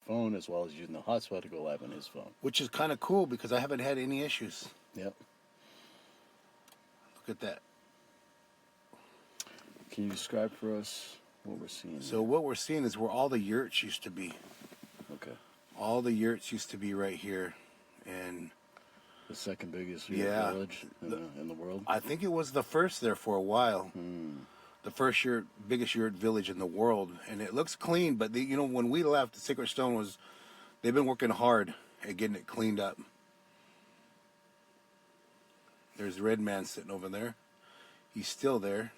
phone as well as using the hotspot to go live on his phone. Which is kind of cool because I haven't had any issues. Yep. Look at that. Can you describe for us what we're seeing? So what we're seeing is where all the yurts used to be. Okay. All the yurts used to be right here, and the second biggest village in the world. I think it was the first there for a while. The first biggest yurt village in the world, and it looks clean. But when we left, the Sacred Stone they've been working hard at getting it cleaned up. There's Red Man sitting over there. He's still there.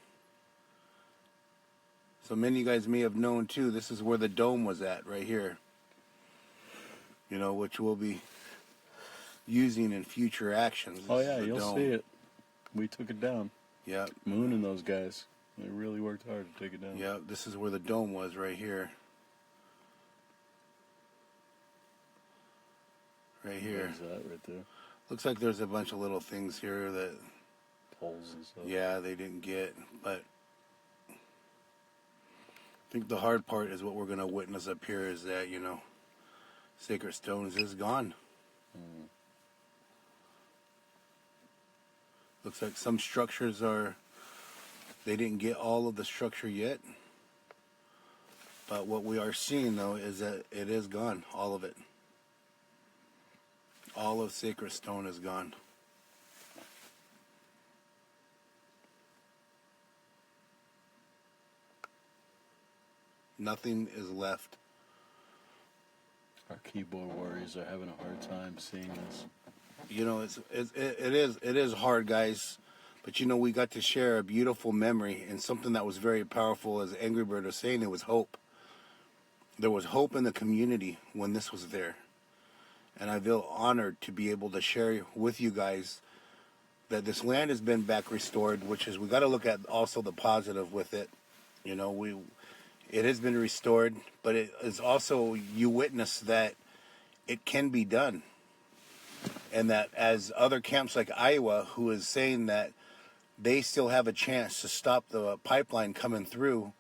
So many of you guys may have known too. This is where the dome was at, right here. Which we'll be using in future actions. Oh yeah, you'll see it. We took it down. Yeah. Moon and those guys. They really worked hard to take it down. Yeah, this is where the dome was, right here. Right here. There's that right there. Looks like there's a bunch of little things here that... Poles and stuff. Yeah, they didn't get, but... I think the hard part is what we're going to witness up here is that, Sacred Stones is gone. Looks like some structures they didn't get all of the structure yet. But what we are seeing, though, is that it is gone, all of it. All of Sacred Stone is gone. Nothing is left. Our keyboard warriors are having a hard time seeing this. It is hard, guys. But we got to share a beautiful memory and something that was very powerful. As Angry Bird was saying, it was hope. There was hope in the community when this was there. And I feel honored to be able to share with you guys that this land has been back restored, which is, we got to look at also the positive with it. It has been restored, but it is also, you witness that it can be done. And that as other camps like Iowa, who is saying that they still have a chance to stop the pipeline coming through,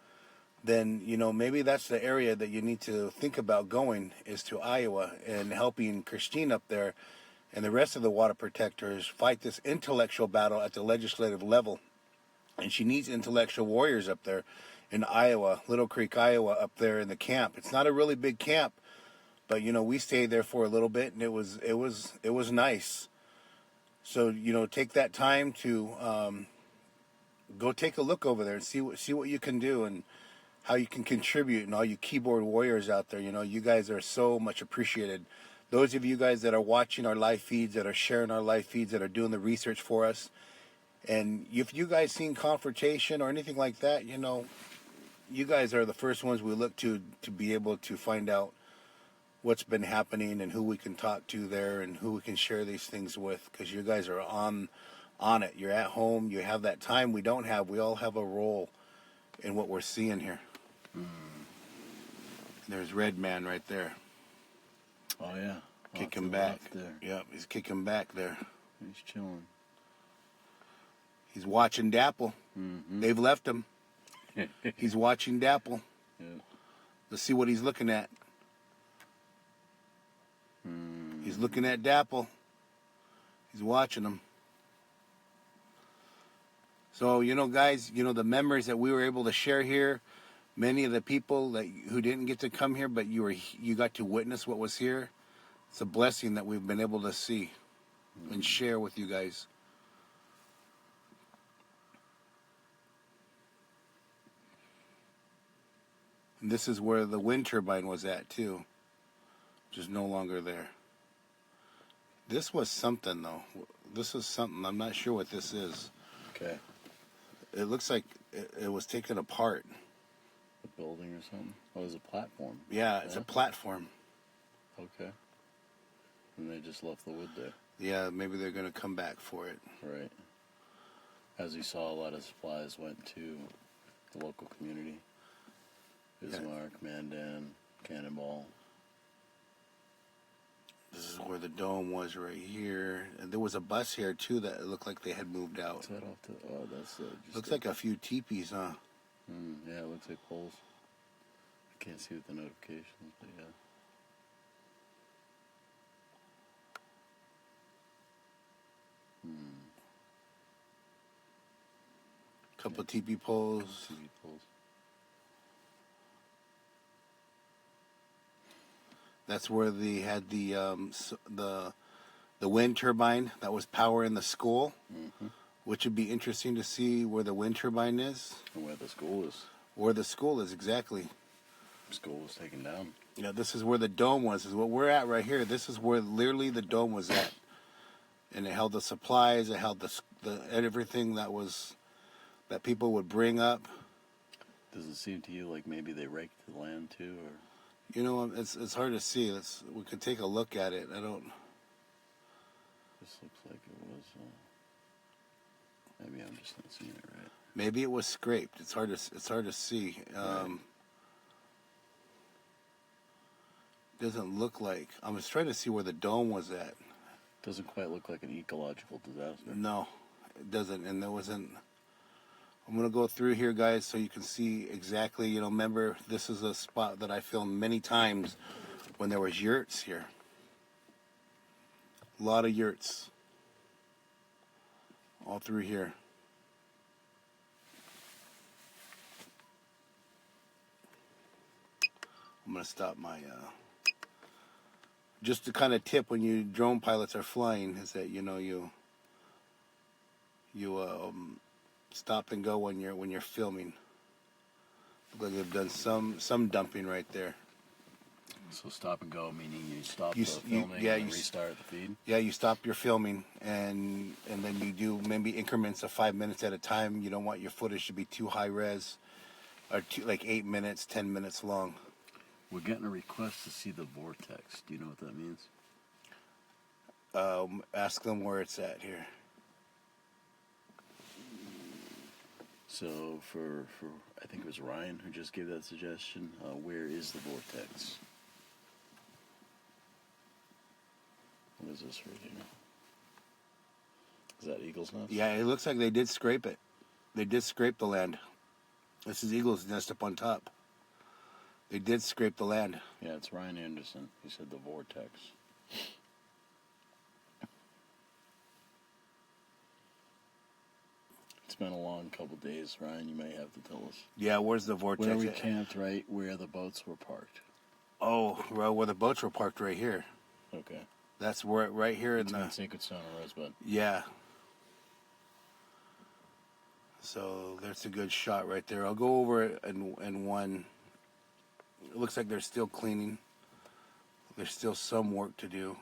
then, maybe that's the area that you need to think about going, is to Iowa and helping Christine up there and the rest of the water protectors fight this intellectual battle at the legislative level. And she needs intellectual warriors up there in Iowa, Little Creek, Iowa, up there in the camp. It's not a really big camp, but we stayed there for a little bit, and it was nice. So take that time to go take a look over there and see what you can do and how you can contribute. And all you keyboard warriors out there, you guys are so much appreciated. Those of you guys that are watching our live feeds, that are sharing our live feeds, that are doing the research for us, and if you guys seen confrontation or anything like that, you guys are the first ones we look to be able to find out what's been happening and who we can talk to there and who we can share these things with, because you guys are on it. You're at home. You have that time we don't have. We all have a role in what we're seeing here. There's Red Man right there. Oh, yeah. Kicking back. There. Yep, he's kicking back there. He's chilling. He's watching Dapple. Mm-hmm. They've left him. He's watching Dapple. Yeah. Let's see what he's looking at. He's looking at Dapple. He's watching him. So, guys, the memories that we were able to share here, many of the people who didn't get to come here, but you got to witness what was here. It's a blessing that we've been able to see and share with you guys. And this is where the wind turbine was at, too, which is no longer there. This was something, though. This is something. I'm not sure what this is. Okay. It looks like it was taken apart. A building or something? Oh, it was a platform. Yeah, it's a platform. Okay. And they just left the wood there. Yeah, maybe they're going to come back for it. Right. As you saw, a lot of supplies went to the local community. Bismarck, Mandan, Cannonball. This is where the dome was right here. And there was a bus here, too, that looked like they had moved out. What's that off to? Oh, that's just looks like a few teepees, huh? Yeah, it looks like poles. I can't see with the notifications, but yeah. Couple teepee poles. TV poles. That's where they had the wind turbine that was powering the school, which would be interesting to see where the wind turbine is. And where the school is. Where the school is, exactly. School was taken down. Yeah, this is where the dome was. Is what we're at right here. This is where literally the dome was at, and it held the supplies. It held the everything that people would bring up. Does it seem to you like maybe they raked the land too, or? You know, it's hard to see. We could take a look at it. I don't. This looks like it was. Maybe I'm just not seeing it right. Maybe it was scraped. It's hard to see. Right. Doesn't look like. I'm just trying to see where the dome was at. Doesn't quite look like an ecological disaster. No, it doesn't. And there wasn't. I'm gonna go through here, guys, so you can see exactly. You know, remember, this is a spot that I filmed many times when there was yurts here. A lot of yurts all through here. I'm gonna stop my. Just to kind of tip when you drone pilots are flying is that you stop and go when you're filming. Look like they've done some dumping right there. So stop and go, meaning you stop the filming and then restart the feed? Yeah, you stop your filming and then you do maybe increments of 5 minutes at a time. You don't want your footage to be too high res or like 8 minutes, 10 minutes long. We're getting a request to see the vortex. Do you know what that means? Ask them where it's at here. So for I think it was Ryan who just gave that suggestion. Where is the vortex? What is this right here? Is that Eagle's Nest? Yeah, it looks like they did scrape it. They did scrape the land. This is Eagle's Nest up on top. They did scrape the land. Yeah, it's Ryan Anderson. He said the vortex. It's been a long couple days, Ryan. You may have to tell us. Yeah, where's the vortex? Where we camped, right where the boats were parked. Oh, well, where the boats were parked right here. Okay. That's where right here in Between the Sacred Stone and Rosebud. Yeah. So there's a good shot right there. I'll go over it in one. It looks like they're still cleaning. There's still some work to do.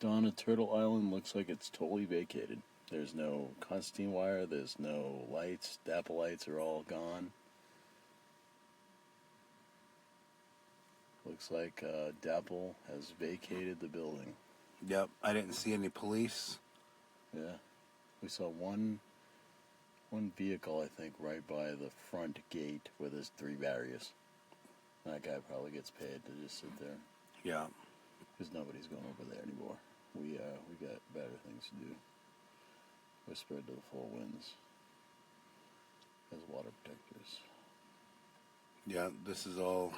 Donna, Turtle Island looks like it's totally vacated. There's no Constantine wire. There's no lights. Dapple lights are all gone. Looks like Dapple has vacated the building. Yep, I didn't see any police. Yeah. We saw one vehicle, I think, right by the front gate where there's 3 barriers. That guy probably gets paid to just sit there. Yeah. Because nobody's going over there anymore. We got better things to do. We're spread to the 4 winds as water protectors. Yeah, this is all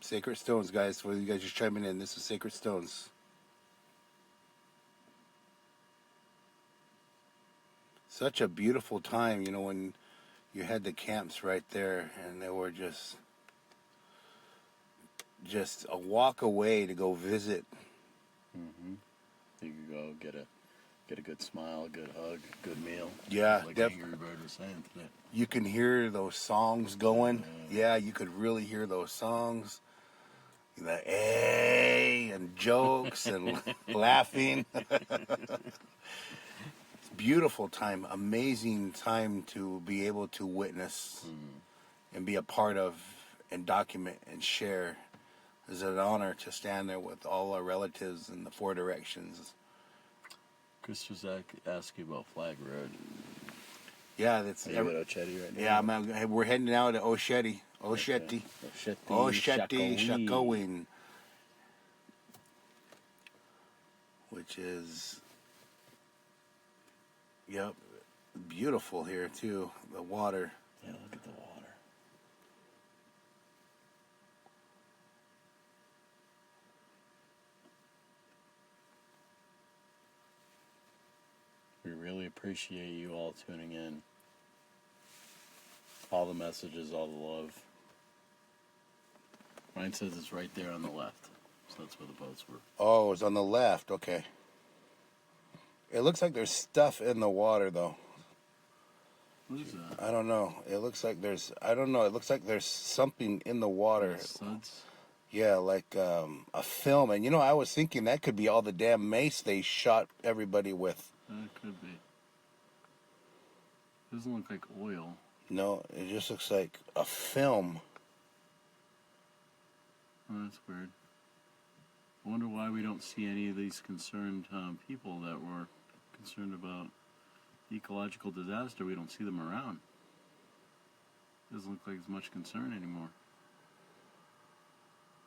Sacred Stones, guys. For you guys just chiming in, this is Sacred Stones. Such a beautiful time, when you had the camps right there, and they were just a walk away to go visit. Mm-hmm. You could go get a good smile, a good hug, a good meal. Yeah, like Angry Bird was saying today. You can hear those songs going. Yeah, you could really hear those songs. The hey and jokes and laughing. Beautiful time, amazing time to be able to witness and be a part of and document and share. It's an honor to stand there with all our relatives in the 4 directions. Chris was asking about Flag Road. Yeah, that's. Are you at Ochetti right now? Yeah, we're heading now to Ochetti. Ochetti, Shakowin, which is. Yep, beautiful here too. The water. Yeah, look at the water. appreciate you all tuning in. All the messages, all the love. Ryan says it's right there on the left. So that's where the boats were. Oh, it's on the left. Okay. It looks like there's stuff in the water, though. What is that? I don't know. It looks like there's... I don't know. It looks like there's something in the water. Suds? Yeah, like a film. And, you know, I was thinking that could be all the damn mace they shot everybody with. That could be. Doesn't look like oil. No, it just looks like a film. Oh, that's weird. I wonder why we don't see any of these concerned people that were concerned about ecological disaster. We don't see them around. Doesn't look like as much concern anymore.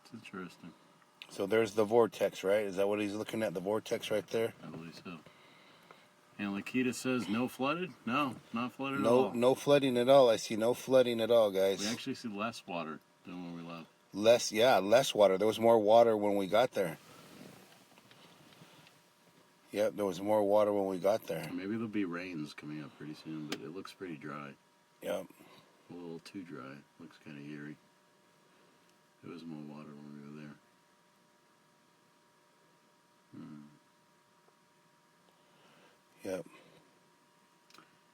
It's interesting. So there's the vortex, right? Is that what he's looking at? The vortex right there? I believe so. And Lakita says no flooded? No, not flooded at all. No flooding at all. I see no flooding at all, guys. We actually see less water than when we left. Less water. There was more water when we got there. Yep, there was more water when we got there. Maybe there'll be rains coming up pretty soon, but it looks pretty dry. Yep. A little too dry. Looks kind of eerie. There was more water when we were there. Yep.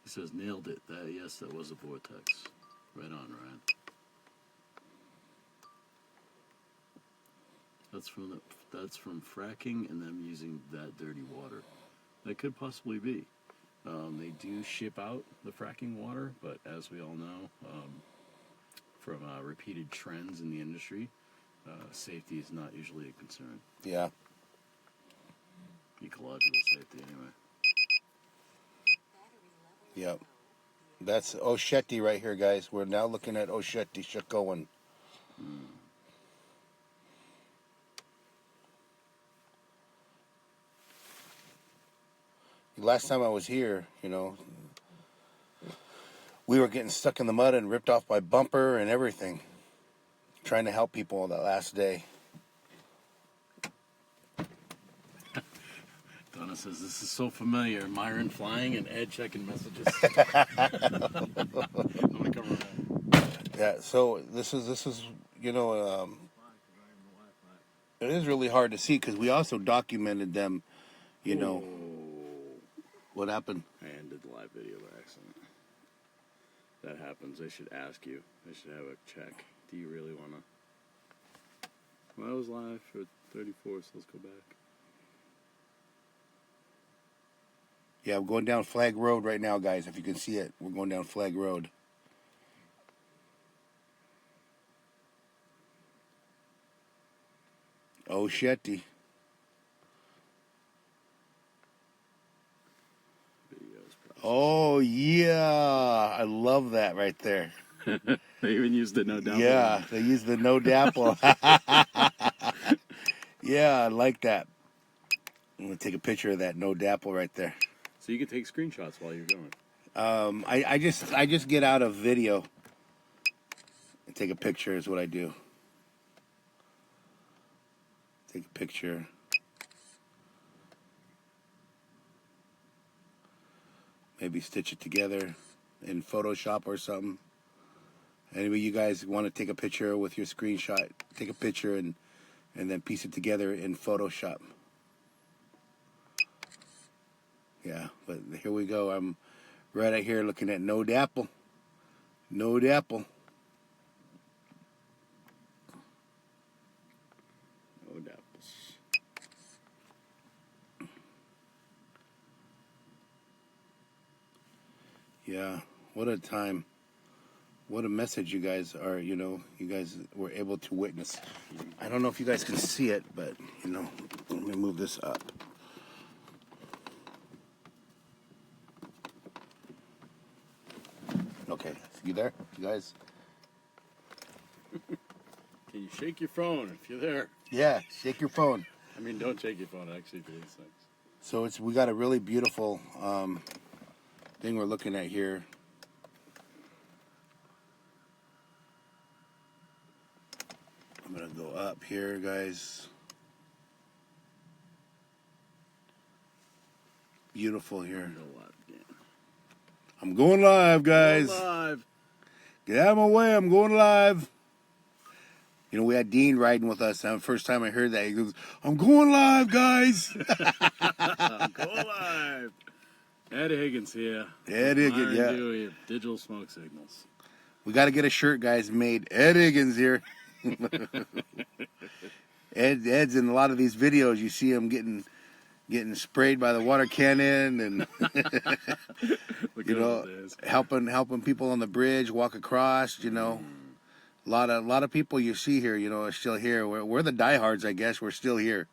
He says, nailed it. Yes, that was a vortex. Right on, Ryan. That's from fracking and them using that dirty water. That could possibly be. They do ship out the fracking water, but as we all know, from repeated trends in the industry, safety is not usually a concern. Yeah. Ecological safety, anyway. Yep. That's Oshetty right here, guys. We're now looking at Oshetty Shakoan. Last time I was here, you know, we were getting stuck in the mud and ripped off by bumper and everything. Trying to help people that last day. Donna says, this is so familiar. Myron flying and Ed checking messages. I'm going to cover that. Yeah, so this is you know, it is really hard to see because we also documented them, you know. What happened? I ended the live video by accident. That happens. I should ask you. I should have a check. Do you really want to? Well, I was live for 34, so let's go back. Yeah, we're going down Flag Road right now, guys. If you can see it, we're going down Flag Road. Oh, Shetty. Oh, yeah. I love that right there. They even used the no dapple. Yeah, they used the no dapple. Yeah, I like that. I'm going to take a picture of that no dapple right there. So you can take screenshots while you're going. I just get out of video and take a picture is what I do. Take a picture. Maybe stitch it together in Photoshop or something. Anyway, you guys want to take a picture with your screenshot, take a picture and then piece it together in Photoshop. Yeah, but here we go. I'm right out here looking at no dapple. No dapple. No dapples. Yeah, what a time. What a message you guys are, you know, you guys were able to witness. I don't know if you guys can see it, but, you know, let me move this up. Okay, you there? You guys? Can you shake your phone if you're there? Yeah, shake your phone. I mean, don't shake your phone, actually, for these things. So we got a really beautiful thing we're looking at here. I'm going to go up here, guys. Beautiful here. A lot, yeah. I'm going live, guys. We're live. Get out of my way. I'm going live. You know, we had Dean riding with us. And the first time I heard that, he goes, I'm going live, guys. I'm going live. Ed Higgins here. Ed Higgins, Myron yeah. Dewey of Digital Smoke Signals. We got to get a shirt, guys, made. Ed Higgins here. Ed's in a lot of these videos. You see him getting sprayed by the water cannon and you know, helping people on the bridge walk across. You know, a lot of people you see here, you know, are still here. We're the diehards, I guess. We're still here,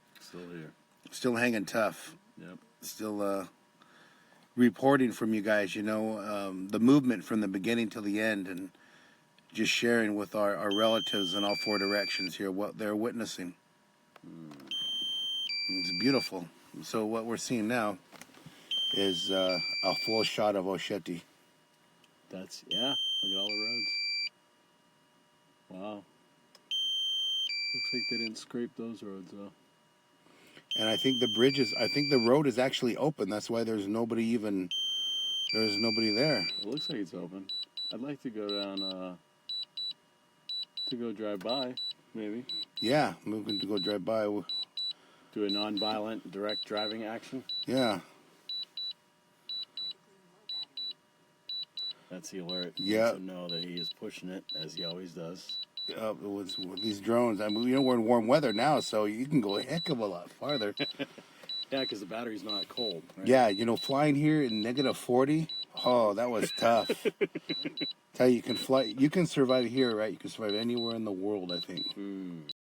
still hanging tough. Yep. Still reporting from you guys. You know, the movement from the beginning till the end, and just sharing with our relatives in all four directions here what they're witnessing. It's beautiful. So what we're seeing now is a full shot of Osheti. That's, yeah, look at all the roads. Wow. Looks like they didn't scrape those roads, though. And I think the road is actually open. That's why there's nobody there. It looks like it's open. I'd like to go down, to go drive by, maybe. Yeah, moving to go drive by. Do a non-violent direct driving action. Yeah. That's the alert. Yeah. To know that he is pushing it, as he always does. With these drones. I mean, you know, we're in warm weather now, so you can go a heck of a lot farther. Yeah, because the battery's not cold. Right? Yeah, you know, flying here in -40. Oh, that was tough. Tell you, you can survive here, right? You can survive anywhere in the world, I think.